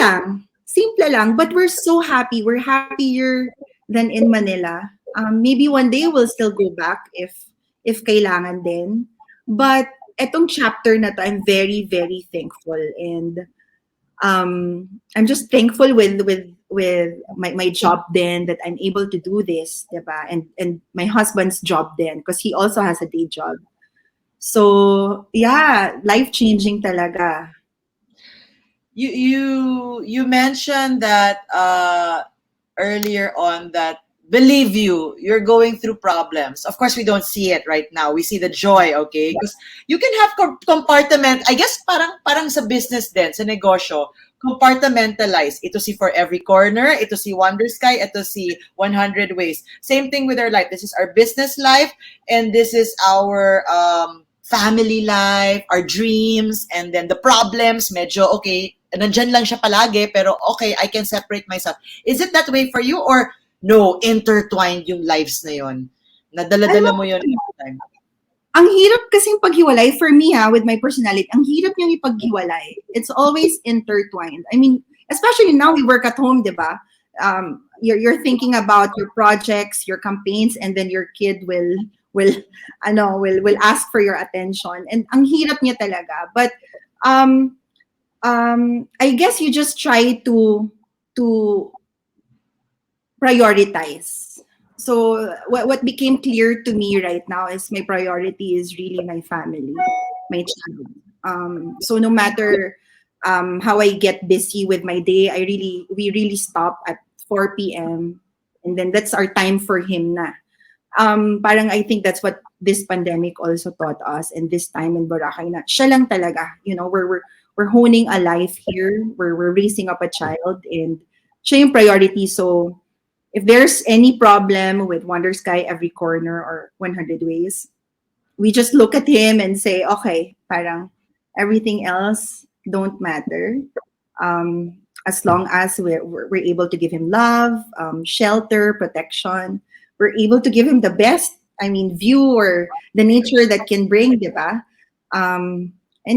lang, but we're so happy. We're happier than in Manila. Maybe one day we'll still go back if kailangan din. But etong chapter na to, I'm very, very thankful. And I'm just thankful with my job then that I'm able to do this, diba? And my husband's job then because he also has a day job. So, yeah, life-changing talaga. You mentioned that earlier on that believe you, you're going through problems. Of course, we don't see it right now. We see the joy, okay? Because you can have compartment. I guess parang sa business din, sa negosyo, compartmentalize. Ito si For Every Corner, ito si Wanderskye, ito si 100 Ways. Same thing with our life. This is our business life, and this is our family life, our dreams, and then the problems, medyo, okay, nandyan lang siya palagi, pero okay, I can separate myself. Is it that way for you, or no, intertwined yung lives na yon? Nadala-dala mo yun every time. Ang hirap kasing paghiwalay for me with my personality. Ang hirap niyang ipaghiwalay. It's always intertwined. I mean, especially now we work at home, di ba? You're thinking about your projects, your campaigns, and then your kid will ask for your attention. And ang hirap niya talaga. But I guess you just try to prioritize. So what became clear to me right now is my priority is really my family, my child. So no matter how I get busy with my day, we really stop at 4 p.m. and then that's our time for him na. Parang I think that's what this pandemic also taught us, and this time in Boracay na siya lang talaga. You know, we're honing a life here. We're raising up a child, and siya yung priority. So if there's any problem with Wanderskye, Every Corner, or 100 Ways, we just look at him and say, okay, parang everything else don't matter. As long as we're able to give him love, shelter, protection, we're able to give him the best, view or the nature that can bring, diba? And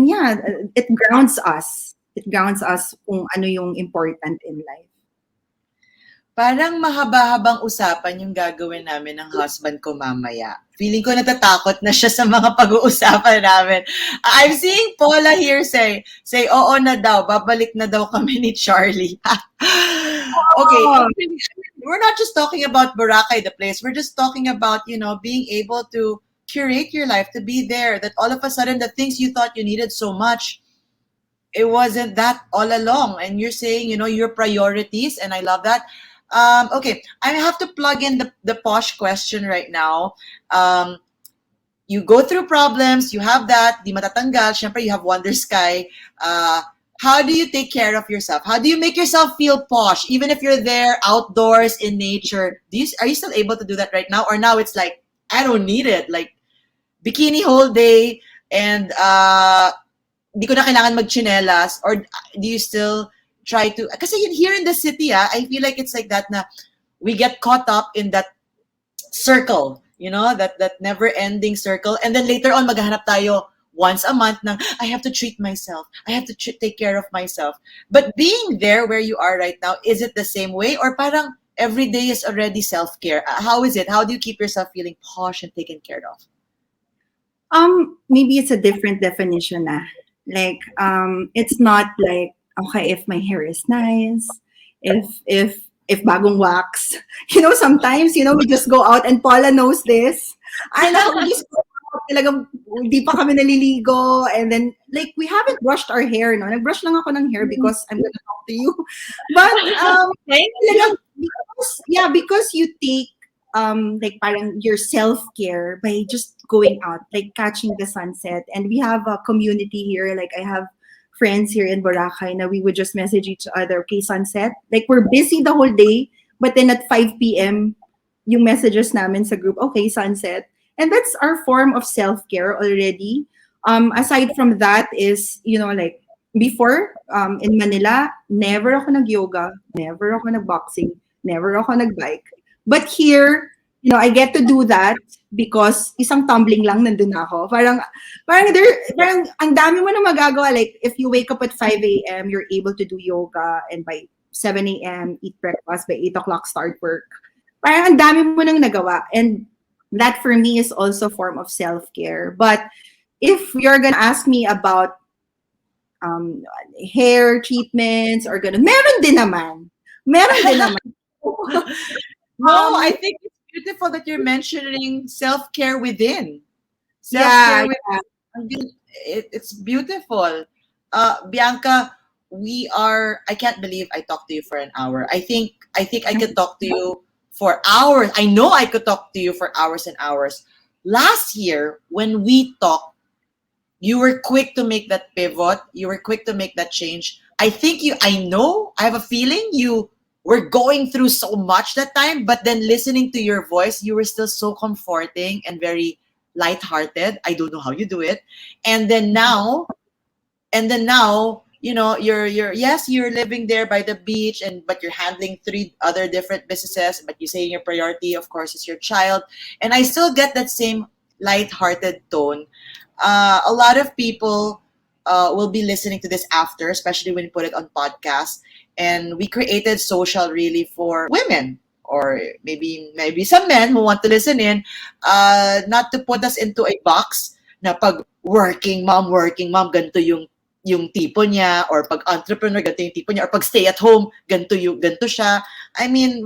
yeah, it grounds us. It grounds us kung ano yung important in life. Parang mahaba-habang usapan yung gagawin namin ng husband ko mamaya. Feeling ko natatakot na siya sa mga pag-uusapan namin. I'm seeing Paula here say, oo na daw, babalik na daw kami ni Charlie. Okay, we're not just talking about Boracay, the place. We're just talking about, being able to curate your life, to be there, that all of a sudden the things you thought you needed so much, it wasn't that all along. And you're saying, your priorities, and I love that. Okay, I have to plug in the posh question right now. You go through problems, you have that, di matatanggal, syempre you have Wanderskye. How do you take care of yourself? How do you make yourself feel posh, even if you're there outdoors in nature? Are you still able to do that right now? Or now it's like, I don't need it, like bikini whole day, and di ko na kailangan magchinelas? Or do you still try to, kasi here in the city, I feel like it's like that na we get caught up in that circle, that never-ending circle, and then later on maghahanap tayo once a month ng I have to treat myself, I have to take care of myself. But being there where you are right now, is it the same way, or parang every day is already self-care? How is it? How do you keep yourself feeling posh and taken care of? Maybe it's a different definition na. Like, it's not like, okay, if my hair is nice, if bagong wax, sometimes, we just go out, and Paula knows this. I know, we just go out, talagang di pa kami naliligo, and then, like, we haven't brushed our hair, no? Nag-brush lang ako ng hair because I'm gonna talk to you. But, because you take, like, parang your self-care by just going out, like catching the sunset. And we have a community here, like I have friends here in Boracay na we would just message each other, okay, sunset. Like, we're busy the whole day, but then at 5 p.m., yung messages namin sa group, okay, sunset. And that's our form of self-care already. Aside from that is, like, before, in Manila, never ako nag-yoga, never ako nag-boxing, never ako nag-bike. But here, I get to do that because isang tumbling lang nandun ako. Parang ang dami mo na magagawa. Like, if you wake up at 5 a.m., you're able to do yoga, and by 7 a.m., eat breakfast, by 8 o'clock, start work. Parang ang dami mo nang nagawa. And that for me is also a form of self-care. But if you're gonna ask me about hair treatments or gonna, meron din naman. No, I think it's beautiful that you're mentioning self-care within. Self-care within. It's beautiful. Bianca, I can't believe I talked to you for an hour. I think I could talk to you for hours. I know I could talk to you for hours and hours. Last year, when we talked, you were quick to make that pivot. You were quick to make that change. I have a feeling you were going through so much that time, but then listening to your voice, you were still so comforting and very lighthearted. I don't know how you do it. And then now, you're yes, you're living there by the beach, and but you're handling three other different businesses, but you say your priority, of course, is your child. And I still get that same light-hearted tone. A lot of people will be listening to this after, especially when you put it on podcast. And we created SoChal really for women, or maybe some men who want to listen in, not to put us into a box na pag working mom, ganito yung tipo niya, or pag entrepreneur, ganito yung tipo niya, or pag stay at home, ganito siya. I mean,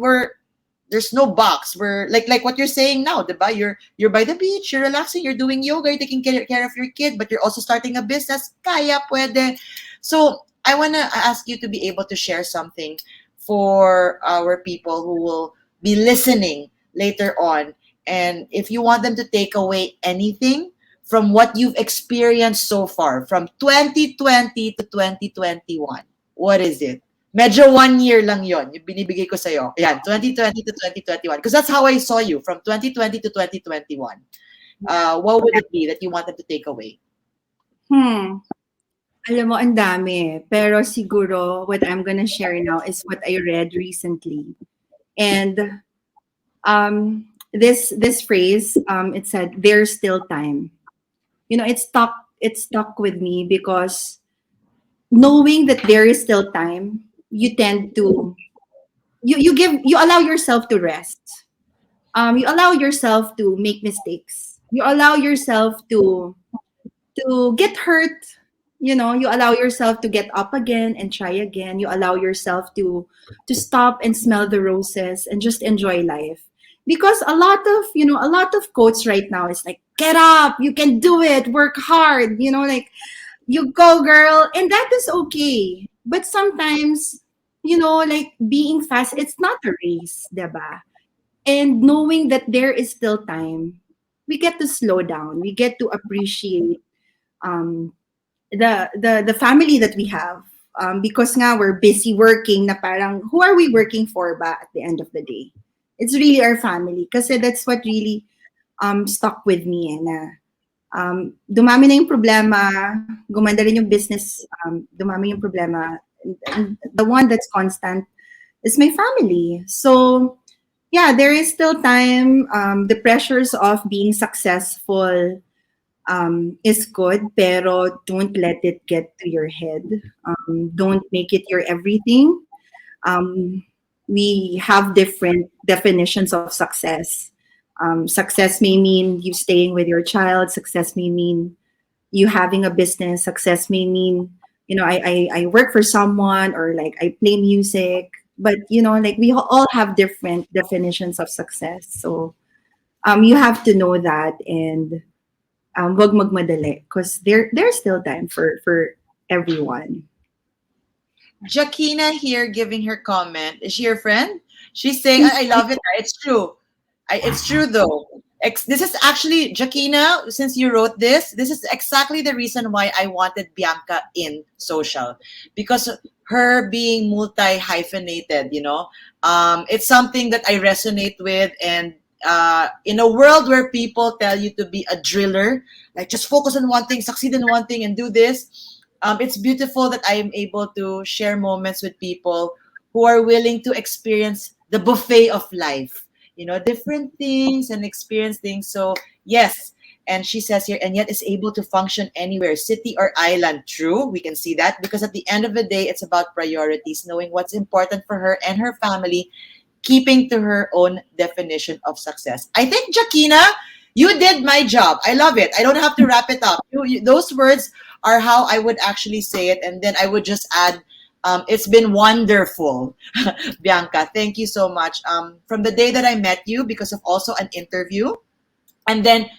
there's no box. We're like what you're saying now, diba? You're by the beach, you're relaxing, you're doing yoga, you're taking care of your kid, but you're also starting a business. Kaya pwede. So I want to ask you to be able to share something for our people who will be listening later on. And if you want them to take away anything from what you've experienced so far, from 2020 to 2021, what is it? Medyo 1 year lang yon yung binibigay ko sa'yo. Ayan, 2020 to 2021. Because that's how I saw you, from 2020 to 2021. What would it be that you wanted to take away? Alam mo, ang dami. Pero siguro, what I'm gonna share now is what I read recently. And this phrase, it said, "There's still time." You know, it stuck with me because knowing that there is still time, you tend to you allow yourself to rest. You allow yourself to make mistakes. You allow yourself to get hurt. You know, you allow yourself to get up again and try again. You allow yourself to stop and smell the roses and just enjoy life. Because a lot of quotes right now is like, get up, you can do it, work hard, like, you go, girl. And that is okay. But sometimes, like, being fast, it's not a race, diba? And knowing that there is still time, we get to slow down. We get to appreciate the family that we have. Because nga we're busy working, na parang, who are we working for ba at the end of the day? It's really our family. Kasi that's what really stuck with me. Dumami na yung problema, gumanda rin yung business, dumami yung problema. And the one that's constant is my family. So, yeah, there is still time. The pressures of being successful is good, pero don't let it get to your head. Don't make it your everything. We have different definitions of success. Success may mean you staying with your child. Success may mean you having a business. Success may mean, I work for someone, or like I play music. But, like, we all have different definitions of success. So you have to know that, and wag magmadali, because there's still time for everyone. Jakina here giving her comment. Is she your friend? She's saying, I love it. It's true. It's true, though. This is actually, Jakina, since you wrote this is exactly the reason why I wanted Bianca in SoChal. Because her being multi-hyphenated, it's something that I resonate with. And in a world where people tell you to be a driller, like just focus on one thing, succeed in one thing, and do this, it's beautiful that I am able to share moments with people who are willing to experience the buffet of life, different things and experience things. So yes, and she says here, and yet is able to function anywhere, city or island. True, we can see that, because at the end of the day, it's about priorities, knowing what's important for her and her family, keeping to her own definition of success. I think, Jakina, you did my job. I love it. I don't have to wrap it up. Those words are how I would actually say it. And then I would just add, it's been wonderful. Bianca, thank you so much. From the day that I met you, because of also an interview, and then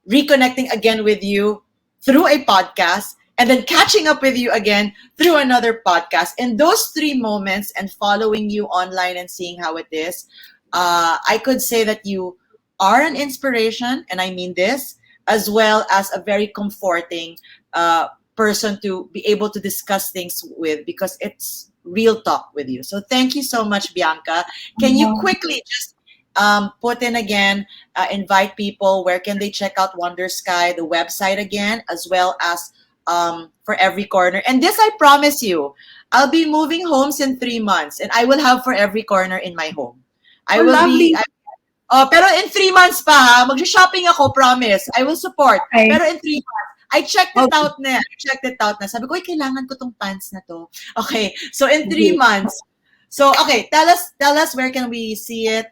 reconnecting again with you through a podcast, and then catching up with you again through another podcast. And those 3 moments, and following you online and seeing how it is, I could say that you are an inspiration, and I mean this, as well as a very comforting person to be able to discuss things with, because it's real talk with you. So thank you so much, Bianca. Can you quickly just put in again, invite people, where can they check out Wanderskye, the website again, as well as For Every Corner. And this, I promise you, I'll be moving homes in 3 months, and I will have For Every Corner in my home. I Oh, will lovely. be, pero in 3 months pa ha, mag-shopping ako, promise. I will support. Okay. Pero in 3 months, I checked it Okay. out na. I checked it out na. Sabi ko, kailangan ko tong pants na to. Okay, so in 3 months. So, okay, tell us where can we see it.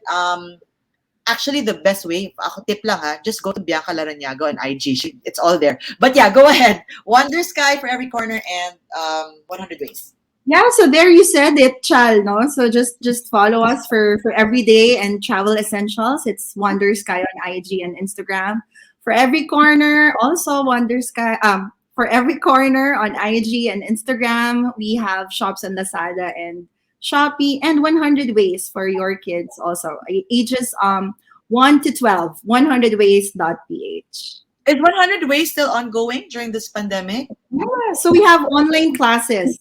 Actually, the best way, ako tip lang ha, just go to Bianca Larranaga on IG. It's all there. But yeah, go ahead. Wanderskye, For Every Corner, and 100 Ways. Yeah, so there you said it, Chal, no? So just follow us for everyday and travel essentials. It's Wanderskye on IG and Instagram. For Every Corner, also Wanderskye. For Every Corner on IG and Instagram. We have shops on Lazada and Shopee, and 100 Ways for your kids also. Ages 1 to 12. 100ways.ph. Is 100 Ways still ongoing during this pandemic? Yeah, so we have online classes.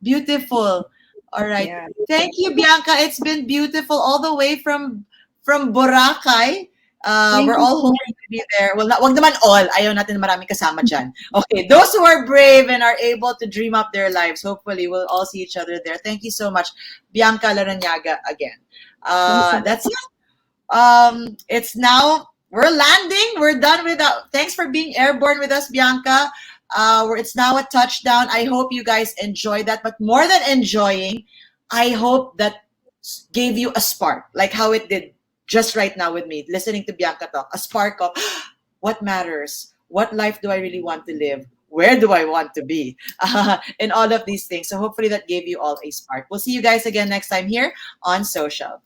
Beautiful. All right. Yeah. Thank you, Bianca. It's been beautiful all the way from Boracay. We're all hoping to be there. Well, wag naman all. Ayaw natin maraming kasama dyan. Okay. Those who are brave and are able to dream up their lives, hopefully we'll all see each other there. Thank you so much, Bianca Larranaga again. That's it. It's now, we're landing. We're done with that. Thanks for being airborne with us, Bianca. It's now a touchdown. I hope you guys enjoyed that. But more than enjoying, I hope that gave you a spark, like how it did just right now with me, listening to Bianca talk. A spark of what matters, what life do I really want to live, where do I want to be, and all of these things. So hopefully that gave you all a spark. We'll see you guys again next time here on SoChal.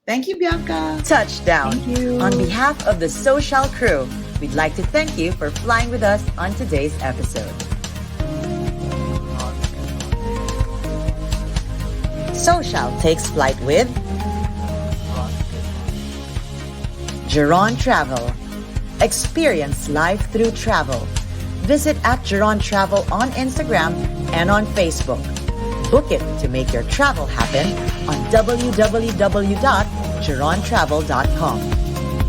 Thank you, Bianca. Touchdown. Thank you. On behalf of the SoChal crew, we'd like to thank you for flying with us on today's episode. SoChal takes flight with Geron Travel. Experience life through travel. Visit @Geron Travel on Instagram and on Facebook. Book it to make your travel happen on www.gerontravel.com.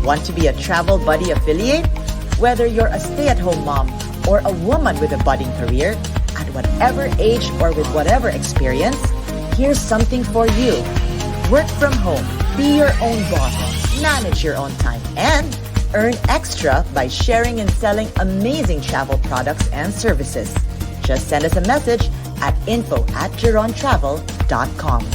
Want to be a travel buddy affiliate? Whether you're a stay-at-home mom or a woman with a budding career, at whatever age or with whatever experience, here's something for you. Work from home, be your own boss, manage your own time, and earn extra by sharing and selling amazing travel products and services. Just send us a message at info@gerontravel.com.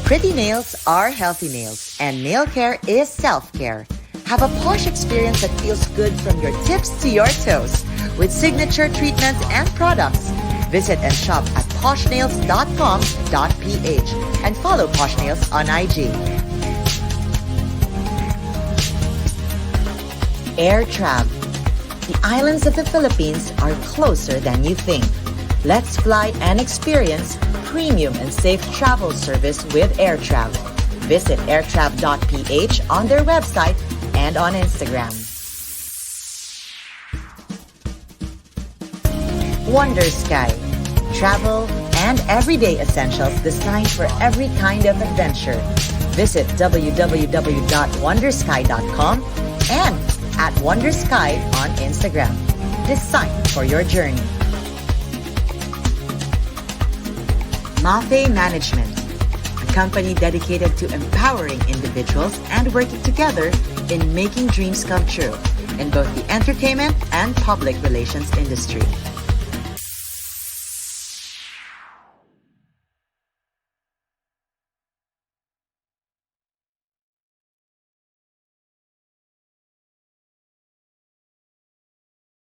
Pretty nails are healthy nails, and nail care is self-care. Have a posh experience that feels good from your tips to your toes with signature treatments and products. Visit and shop at poshnails.com.ph and follow Posh Nails on IG. Air Trav. The islands of the Philippines are closer than you think. Let's fly and experience premium and safe travel service with AirTrav. Visit airtrav.ph on their website and on Instagram. Wanderskye. Travel and everyday essentials designed for every kind of adventure. Visit www.wanderskye.com and @Wanderskye on Instagram. Designed for your journey. Mafe Management, a company dedicated to empowering individuals and working together in making dreams come true in both the entertainment and public relations industry.